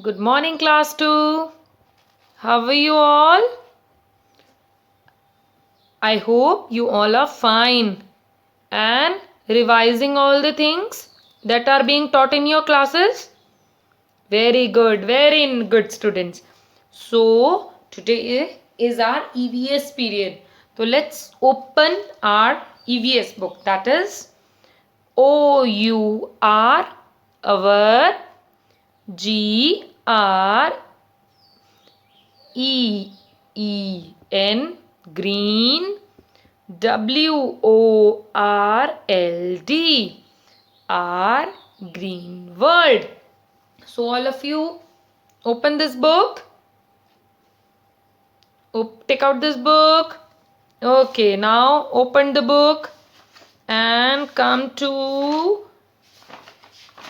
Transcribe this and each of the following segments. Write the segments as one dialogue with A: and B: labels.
A: Good morning, class 2. How are you all? I hope you all are fine and revising all the things that are being taught in your classes. Very good, students. So, today is our EVS period. So, let's open our EVS book, that is OUR, our GR EEN, green, WORLD, our green world. So all of you open this book. Take out this book. Okay, now open the book and come to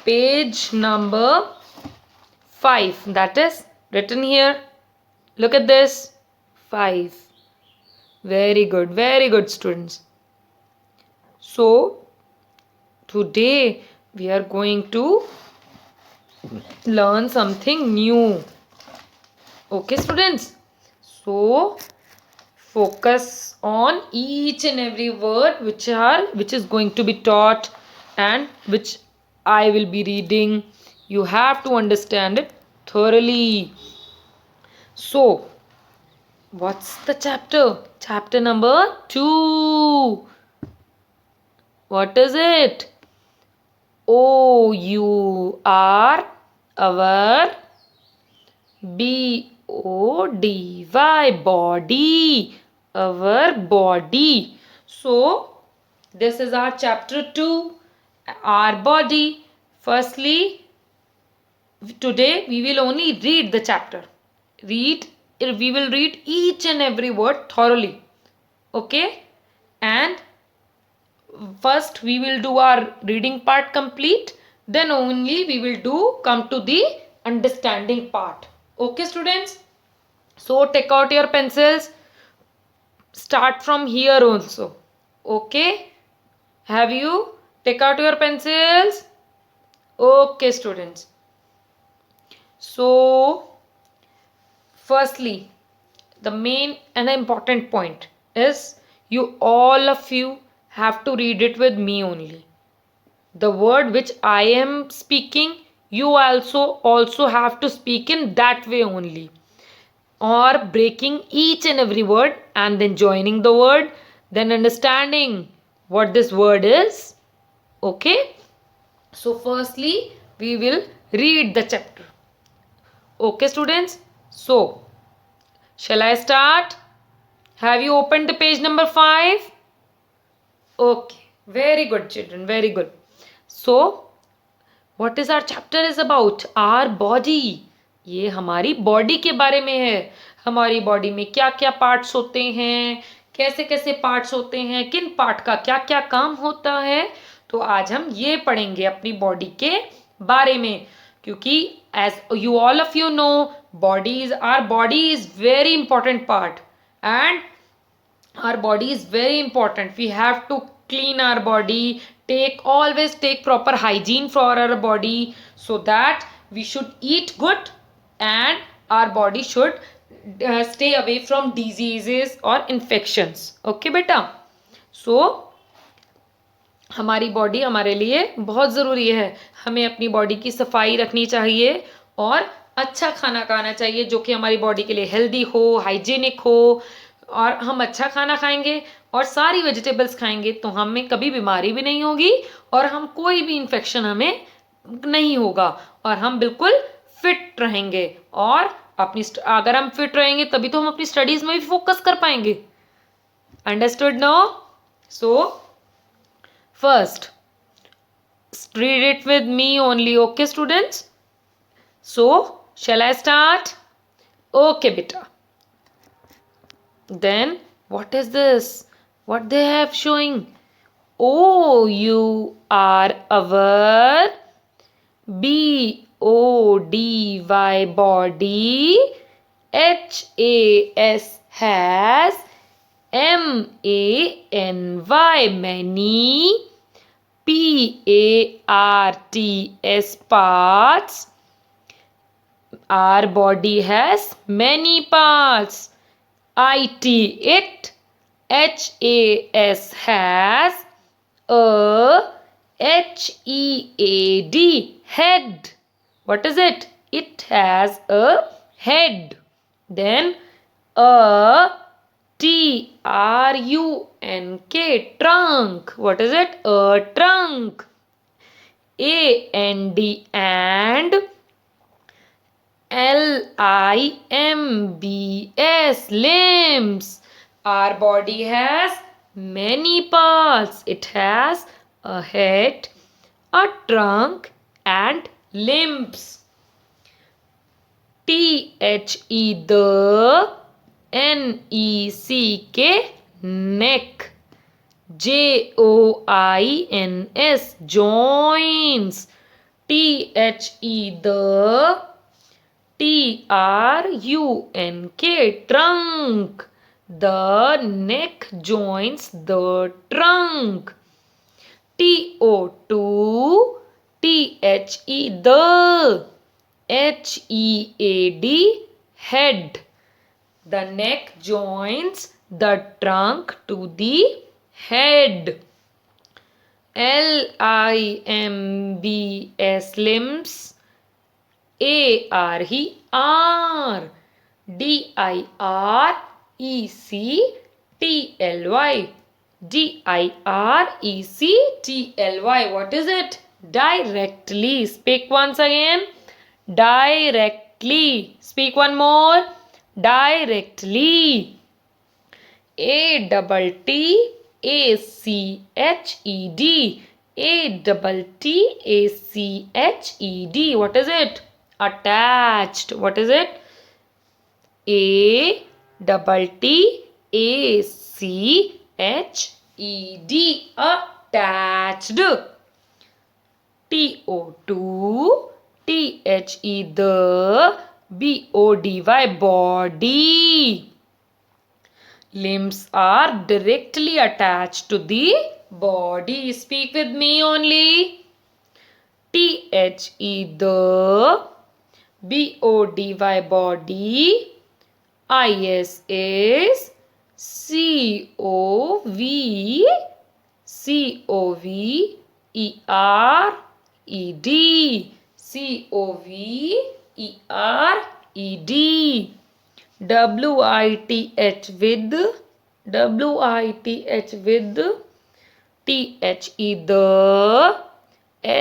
A: page number 5. That is written here. Look at this. 5. Very good, students. So, today we are going to learn something new. Okay, students? So, focus on each and every word which is going to be taught and which I will be reading. You have to understand it thoroughly. So, what's the chapter? Chapter number 2. What is it? OUR, our, BODY, body, our body. So, this is our chapter 2, our body. Firstly, today we will only read the chapter. We will read each and every word thoroughly. Okay? And first we will do our reading part complete, then only we will come to the understanding part. Okay, students? So take out your pencils. Start from here also. Okay? Have you take out your pencils? Okay, students. So firstly, the main and important point is all of you have to read it with me only. The word which I am speaking, you also have to speak in that way only, or breaking each and every word and then joining the word, then understanding what this word is. Okay? So firstly, we will read the chapter. Okay, students? So, shall I start? Have you opened the page number 5? Okay, very good, children, very good. So, what is our chapter is about? Our body. ये हमारी body के बारे में है. हमारी body में क्या क्या पार्ट्स होते हैं, कैसे कैसे पार्ट्स होते हैं, किन पार्ट का क्या क्या काम होता है. तो आज हम ये पढ़ेंगे अपनी बॉडी के बारे में, क्योंकि as you all of you know, our body is very important part and our body is very important. We have to clean our body, always take proper hygiene for our body, so that we should eat good and our body should stay away from diseases or infections. Okay beta? So हमारी body हमारे लिए बहुत ज़रूरी है. हमें अपनी body की सफाई रखनी चाहिए और अच्छा खाना खाना चाहिए जो कि हमारी बॉडी के लिए हेल्दी हो, हाइजीनिक हो. और हम अच्छा खाना खाएंगे और सारी वेजिटेबल्स खाएंगे तो हमें कभी बीमारी भी नहीं होगी और हम कोई भी इन्फेक्शन हमें नहीं होगा और हम बिल्कुल फिट रहेंगे. और अगर हम फिट रहेंगे तभी तो हम अपनी स्टडीज में भी फोकस कर पाएंगे. Understood no? So first, read it with me only. Okay, students? So, shall I start? Okay, beta. Then, what is this? What they have showing? OUR, our, BODY, body, HAS, has, MANY, many, PARTS, parts, Our body has many parts. It. HAS has a HEAD head. What is it? It has a head. Then a TRUNK trunk. What is it? A trunk. And limbs. Our body has many parts. It has a head, a trunk, and limbs. The NECK neck. JOINS joints. The TRUNK trunk. The neck joins the trunk. The HEAD head. The neck joins the trunk to the head. LIMBS limbs. ARE DIRECTLY. DIRECTLY. What is it? Directly. Speak once again. Directly. Speak one more. Directly. ATTACHED. ATTACHED. What is it? Attached. What is it? ATTACHED. Attached. The BODY body. Limbs are directly attached to the body. Speak with me only. The BODY body. IS is COVERED. WITH with the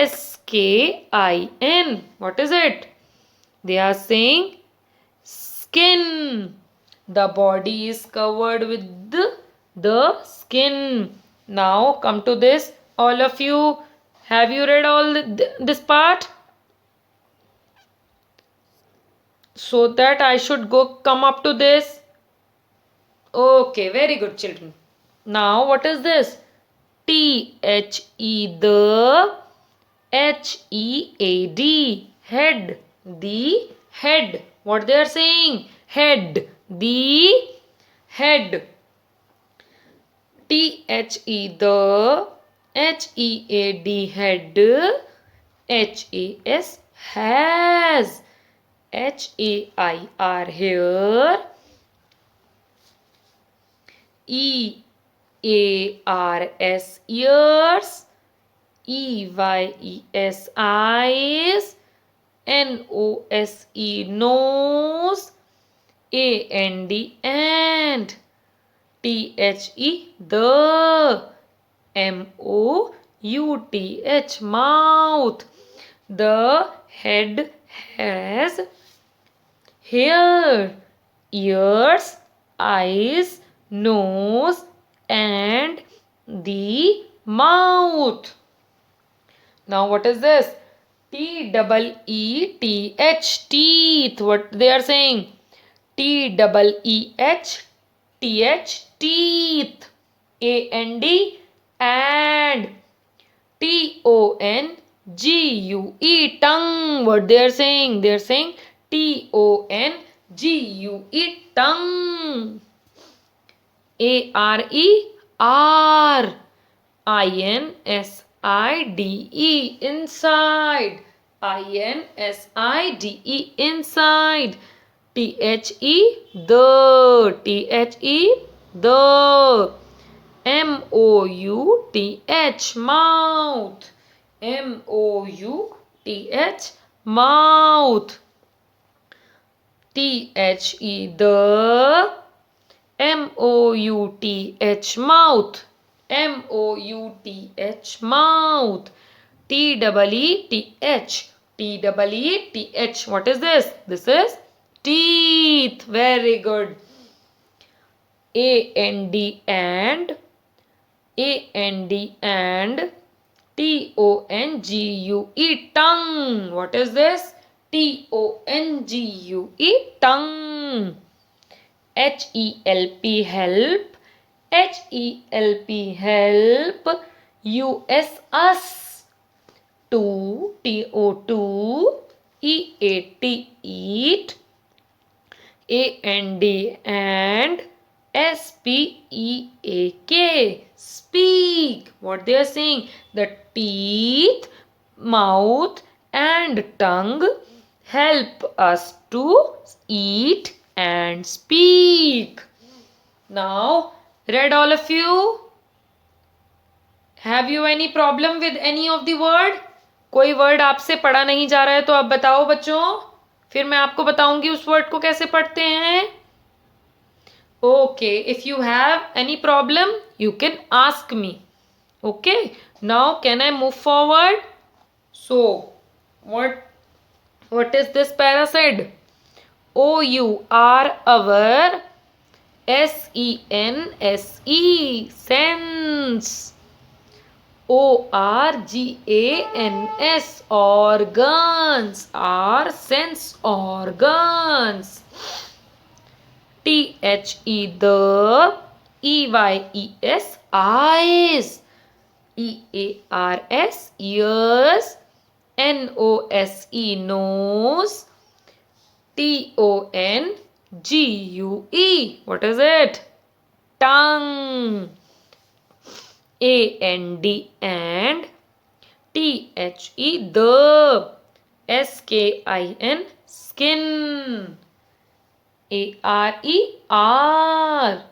A: SKIN. What is it? They are saying skin. The body is covered with the skin. Now come to this. All of you, have you read all this part? So that I should come up to this. Okay, very good children. Now what is this? the HEAD head. The head. What they are saying? Head. The head. The HEAD head. HAS has. HAIR here. EARS ears. EYES eyes. NOSE nose. AND and. The. MOUTH mouth. The head has hair, ears, eyes, nose, and the mouth. Now what is this? TEETH, teeth. What they are saying? TEEH teeth. AND and. TONGUE tongue. What they are saying? They are saying TONGUE tongue. ARE INSIDE inside. inside, inside. The. mouth, mouth. mouth, mouth. the. mouth, mouth. mouth. Teeth. What is this? This is teeth. Very good. and and tongue, tongue. What is this? tongue. help, help. us, to, eat. and speak, speak. What they are saying? The teeth, mouth and tongue help us to eat and speak. Now, read all of you. Have you any problem with any of the word? कोई word आपसे पढ़ा नहीं जा रहा है तो आप बताओ बच्चों, फिर मैं आपको बताऊंगी उस वर्ड को कैसे पढ़ते हैं. Okay, if you have any problem, you can ask me. Okay, now can I move forward? So, what is this para said? our, sense, sense. organs, organs, are sense organs. the, eyes, eyes. ears, ears. nose, nose. tongue, what is it? Tongue. and the, skin, skin. are, our.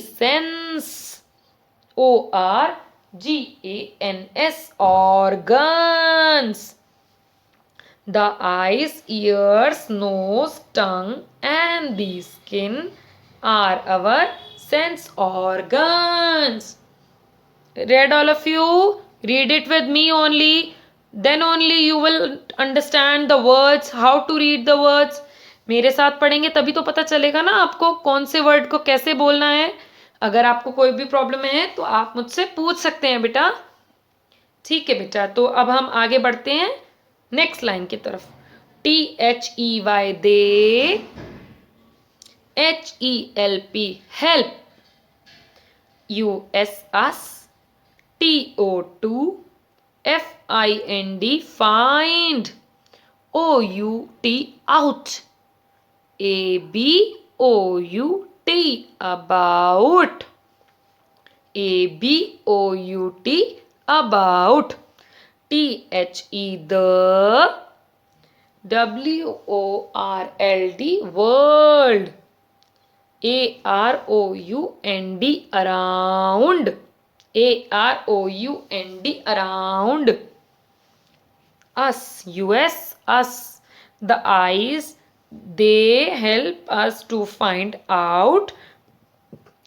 A: sense. organs, organs. The eyes, ears, nose, tongue and the skin are our sense organs. Read all of you? Read it with me only. Then only you will understand the words, how to read the words. मेरे साथ पढ़ेंगे तभी तो पता चलेगा ना आपको कौन से वर्ड को कैसे बोलना है. अगर आपको कोई भी प्रॉब्लम है तो आप मुझसे पूछ सकते हैं बेटा. ठीक है बेटा, तो अब हम आगे बढ़ते हैं नेक्स्ट लाइन की तरफ. THEY, they. HELP, help. us, TO2, FIND, find. out, ABOUT, about. about. the, WORLD, world. AROUND, around. around. us, us. The eyes, they help us to find out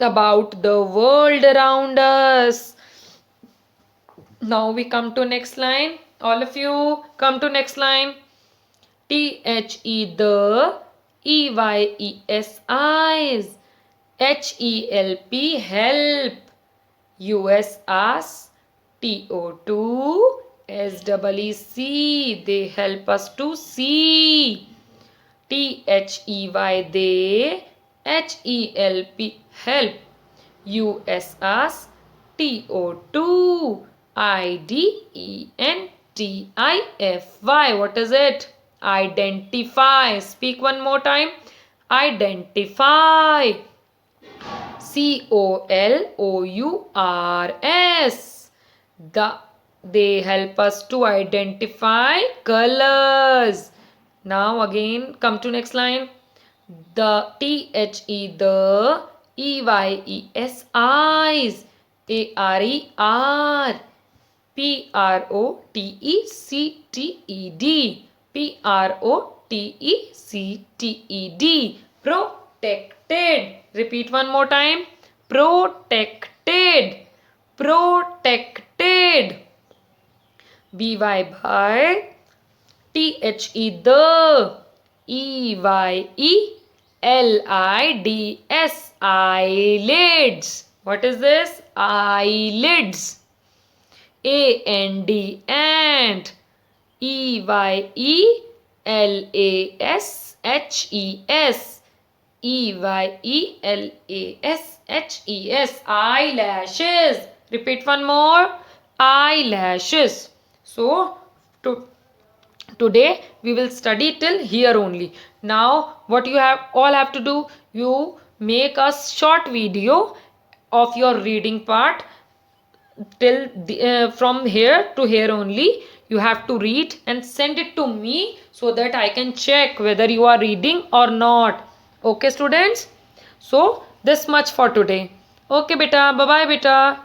A: about the world around us. Now we come to next line. All of you come to next line. the, EYES, eyes. HELP, help. us, TO2, SEEC, they help us to see. THEY, they. HELP, help. us, TO2, IDENTIFY. What is it? Identify. Speak one more time. Identify. COLOURS. They help us to identify colors. Now again come to next line. The THE, the EYES, eyes. ARER. PROTECTED. PROTECTED. Protected. Repeat one more time. Protected. Protected. BY by. THE, the. EYELIDS, eyelids. What is this? Eyelids. AND, ant. EYELASHES, EYELASHES, eyelashes. Repeat one more. Eyelashes. So today we will study till here only. Now what you all have to do, you make a short video of your reading part till from here to here only. You have to read and send it to me so that I can check whether you are reading or not. Okay students, so this much for today. Okay beta, bye bye beta.